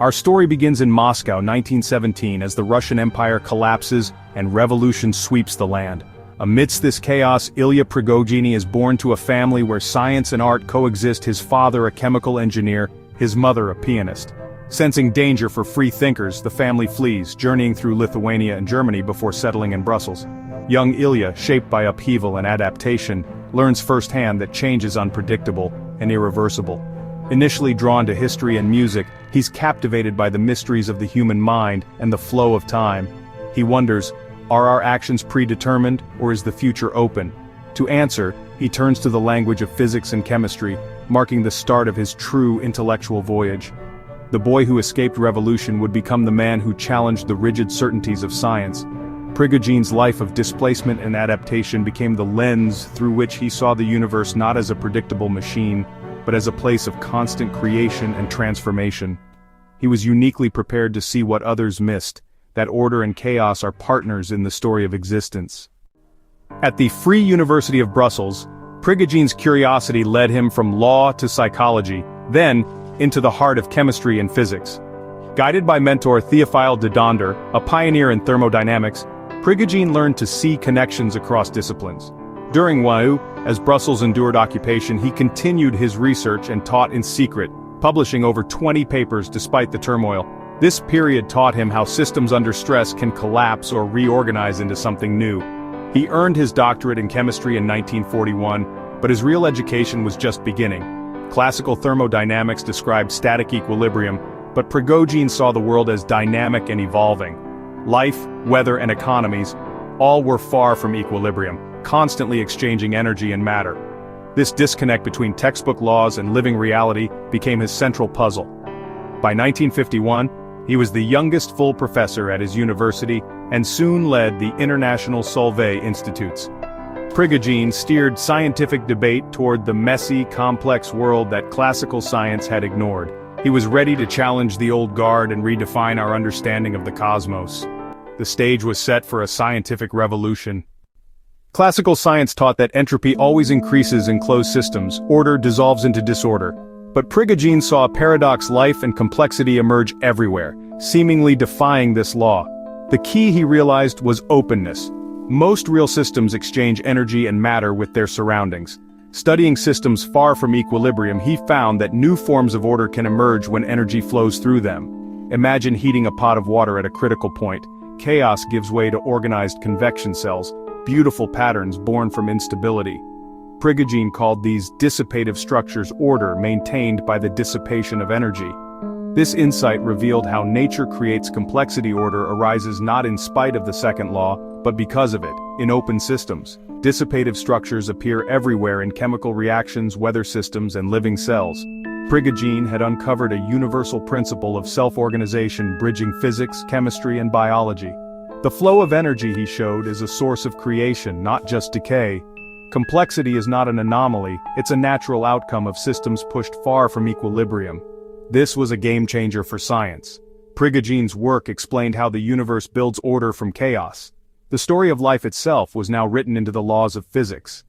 Our story begins in Moscow, 1917, as the Russian Empire collapses and revolution sweeps the land. Amidst this chaos, Ilya Prigogine is born to a family where science and art coexist, his father a chemical engineer, his mother a pianist. Sensing danger for free thinkers, the family flees, journeying through Lithuania and Germany before settling in Brussels. Young Ilya, shaped by upheaval and adaptation, learns firsthand that change is unpredictable and irreversible. Initially drawn to history and music, he's captivated by the mysteries of the human mind and the flow of time. He wonders, are our actions predetermined, or is the future open? To answer, he turns to the language of physics and chemistry, marking the start of his true intellectual voyage. The boy who escaped revolution would become the man who challenged the rigid certainties of science. Prigogine's life of displacement and adaptation became the lens through which he saw the universe not as a predictable machine, but as a place of constant creation and transformation. He was uniquely prepared to see what others missed, that order and chaos are partners in the story of existence. At the Free University of Brussels, Prigogine's curiosity led him from law to psychology, then into the heart of chemistry and physics. Guided by mentor Théophile de Donder, a pioneer in thermodynamics, Prigogine learned to see connections across disciplines. During WAU, as Brussels endured occupation, he continued his research and taught in secret, publishing over 20 papers despite the turmoil. This period taught him how systems under stress can collapse or reorganize into something new. He earned his doctorate in chemistry in 1941, but his real education was just beginning. Classical thermodynamics described static equilibrium, but Prigogine saw the world as dynamic and evolving. Life, weather, and economies, all were far from equilibrium, constantly exchanging energy and matter. This disconnect between textbook laws and living reality became his central puzzle. By 1951, he was the youngest full professor at his university and soon led the International Solvay Institutes. Prigogine steered scientific debate toward the messy, complex world that classical science had ignored. He was ready to challenge the old guard and redefine our understanding of the cosmos. The stage was set for a scientific revolution. Classical science taught that entropy always increases in closed systems, order dissolves into disorder. But Prigogine saw a paradox: life and complexity emerge everywhere, seemingly defying this law. The key, he realized, was openness. Most real systems exchange energy and matter with their surroundings. Studying systems far from equilibrium, he found that new forms of order can emerge when energy flows through them. Imagine heating a pot of water at a critical point. Chaos gives way to organized convection cells, beautiful patterns born from instability. Prigogine called these dissipative structures order maintained by the dissipation of energy. This insight revealed how nature creates complexity. Order arises not in spite of the second law, but because of it. In open systems, dissipative structures appear everywhere in chemical reactions, weather systems, and living cells. Prigogine had uncovered a universal principle of self-organization bridging physics, chemistry, and biology. The flow of energy, he showed, is a source of creation, not just decay. Complexity is not an anomaly, it's a natural outcome of systems pushed far from equilibrium. This was a game-changer for science. Prigogine's work explained how the universe builds order from chaos. The story of life itself was now written into the laws of physics.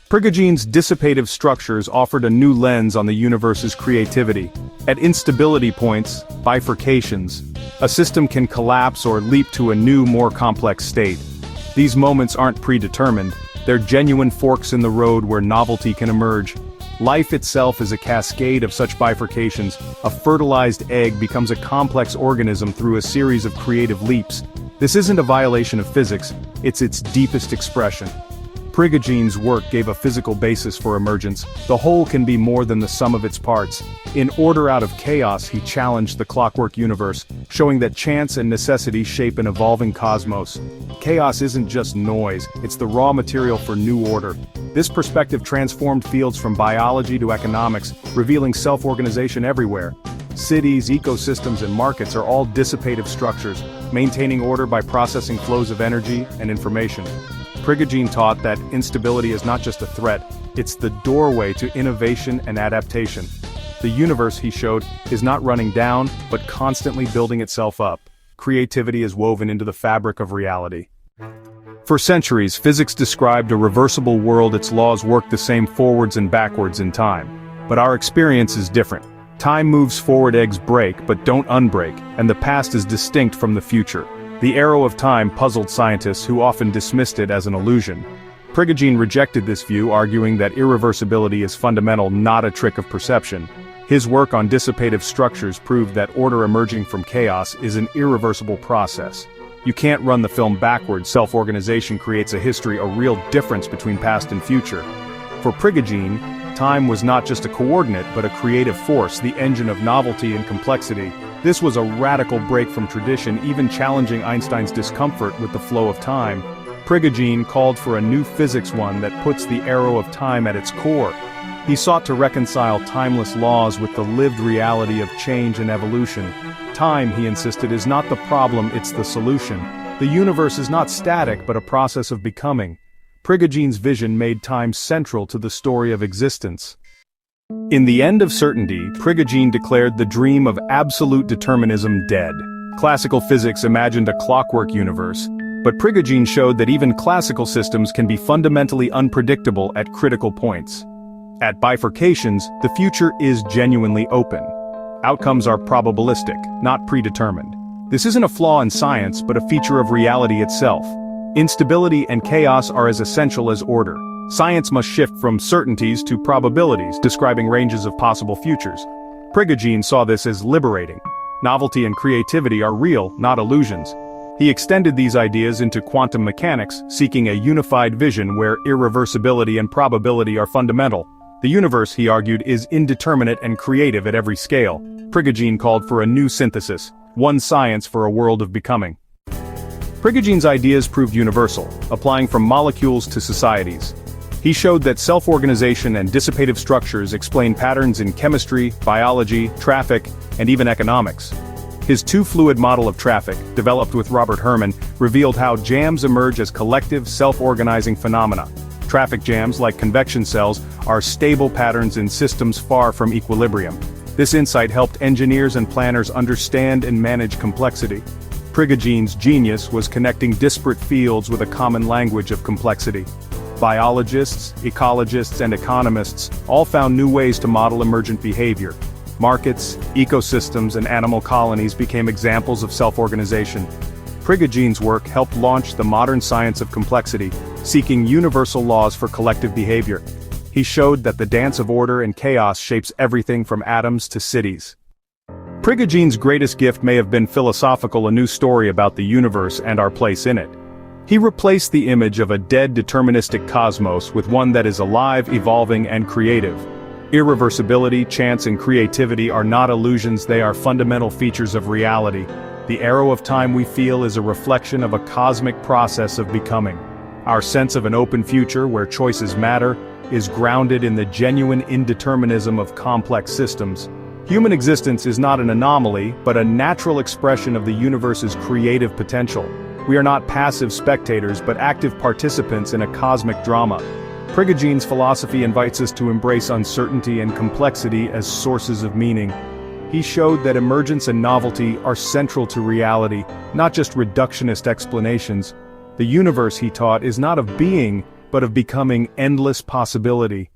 Prigogine's dissipative structures offered a new lens on the universe's creativity. At instability points, bifurcations, a system can collapse or leap to a new, more complex state. These moments aren't predetermined. They're genuine forks in the road where novelty can emerge. Life itself is a cascade of such bifurcations. A fertilized egg becomes a complex organism through a series of creative leaps. This isn't a violation of physics, it's its deepest expression. Prigogine's work gave a physical basis for emergence. The whole can be more than the sum of its parts. In Order Out of Chaos, he challenged the clockwork universe, showing that chance and necessity shape an evolving cosmos. Chaos isn't just noise, it's the raw material for new order. This perspective transformed fields from biology to economics, revealing self-organization everywhere. Cities, ecosystems, and markets are all dissipative structures, maintaining order by processing flows of energy and information. Prigogine taught that instability is not just a threat, it's the doorway to innovation and adaptation. The universe, he showed, is not running down, but constantly building itself up. Creativity is woven into the fabric of reality. For centuries, physics described a reversible world. Its laws work the same forwards and backwards in time. But our experience is different. Time moves forward, eggs break but don't unbreak, and the past is distinct from the future. The arrow of time puzzled scientists who often dismissed it as an illusion. Prigogine rejected this view, arguing that irreversibility is fundamental, not a trick of perception. His work on dissipative structures proved that order emerging from chaos is an irreversible process. You can't run the film backwards. Self-organization creates a history, a real difference between past and future. For Prigogine, time was not just a coordinate but a creative force, the engine of novelty and complexity. This was a radical break from tradition, even challenging Einstein's discomfort with the flow of time. Prigogine called for a new physics, one that puts the arrow of time at its core. He sought to reconcile timeless laws with the lived reality of change and evolution. Time, he insisted, is not the problem, it's the solution. The universe is not static but a process of becoming. Prigogine's vision made time central to the story of existence. In The End of Certainty, Prigogine declared the dream of absolute determinism dead. Classical physics imagined a clockwork universe, but Prigogine showed that even classical systems can be fundamentally unpredictable at critical points. At bifurcations, the future is genuinely open. Outcomes are probabilistic, not predetermined. This isn't a flaw in science, but a feature of reality itself. Instability and chaos are as essential as order. Science must shift from certainties to probabilities, describing ranges of possible futures. Prigogine saw this as liberating. Novelty and creativity are real, not illusions. He extended these ideas into quantum mechanics, seeking a unified vision where irreversibility and probability are fundamental. The universe, he argued, is indeterminate and creative at every scale. Prigogine called for a new synthesis, one science for a world of becoming. Prigogine's ideas proved universal, applying from molecules to societies. He showed that self-organization and dissipative structures explain patterns in chemistry, biology, traffic, and even economics. His two-fluid model of traffic, developed with Robert Herman, revealed how jams emerge as collective, self-organizing phenomena. Traffic jams, like convection cells, are stable patterns in systems far from equilibrium. This insight helped engineers and planners understand and manage complexity. Prigogine's genius was connecting disparate fields with a common language of complexity. Biologists, ecologists, and economists all found new ways to model emergent behavior. Markets, ecosystems, and animal colonies became examples of self-organization. Prigogine's work helped launch the modern science of complexity, seeking universal laws for collective behavior. He showed that the dance of order and chaos shapes everything from atoms to cities. Prigogine's greatest gift may have been philosophical, a new story about the universe and our place in it. He replaced the image of a dead deterministic cosmos with one that is alive, evolving, and creative. Irreversibility, chance, and creativity are not illusions, they are fundamental features of reality. The arrow of time we feel is a reflection of a cosmic process of becoming. Our sense of an open future where choices matter is grounded in the genuine indeterminism of complex systems. Human existence is not an anomaly, but a natural expression of the universe's creative potential. We are not passive spectators but active participants in a cosmic drama. Prigogine's philosophy invites us to embrace uncertainty and complexity as sources of meaning. He showed that emergence and novelty are central to reality, not just reductionist explanations. The universe, he taught, is not of being, but of becoming endless possibility.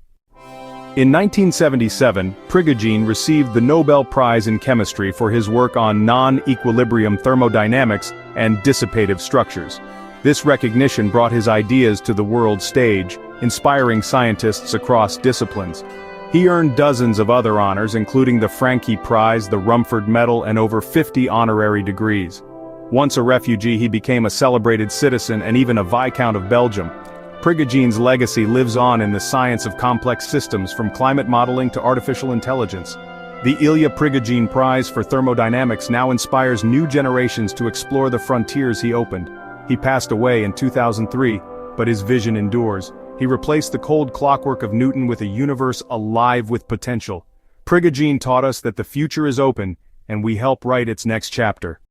In 1977, Prigogine received the Nobel Prize in Chemistry for his work on non-equilibrium thermodynamics and dissipative structures. This recognition brought his ideas to the world stage, inspiring scientists across disciplines. He earned dozens of other honors, including the Franke Prize, the Rumford Medal, and over 50 honorary degrees. Once a refugee, he became a celebrated citizen and even a Viscount of Belgium. Prigogine's legacy lives on in the science of complex systems, from climate modeling to artificial intelligence. The Ilya Prigogine Prize for Thermodynamics now inspires new generations to explore the frontiers he opened. He passed away in 2003, but his vision endures. He replaced the cold clockwork of Newton with a universe alive with potential. Prigogine taught us that the future is open, and we help write its next chapter.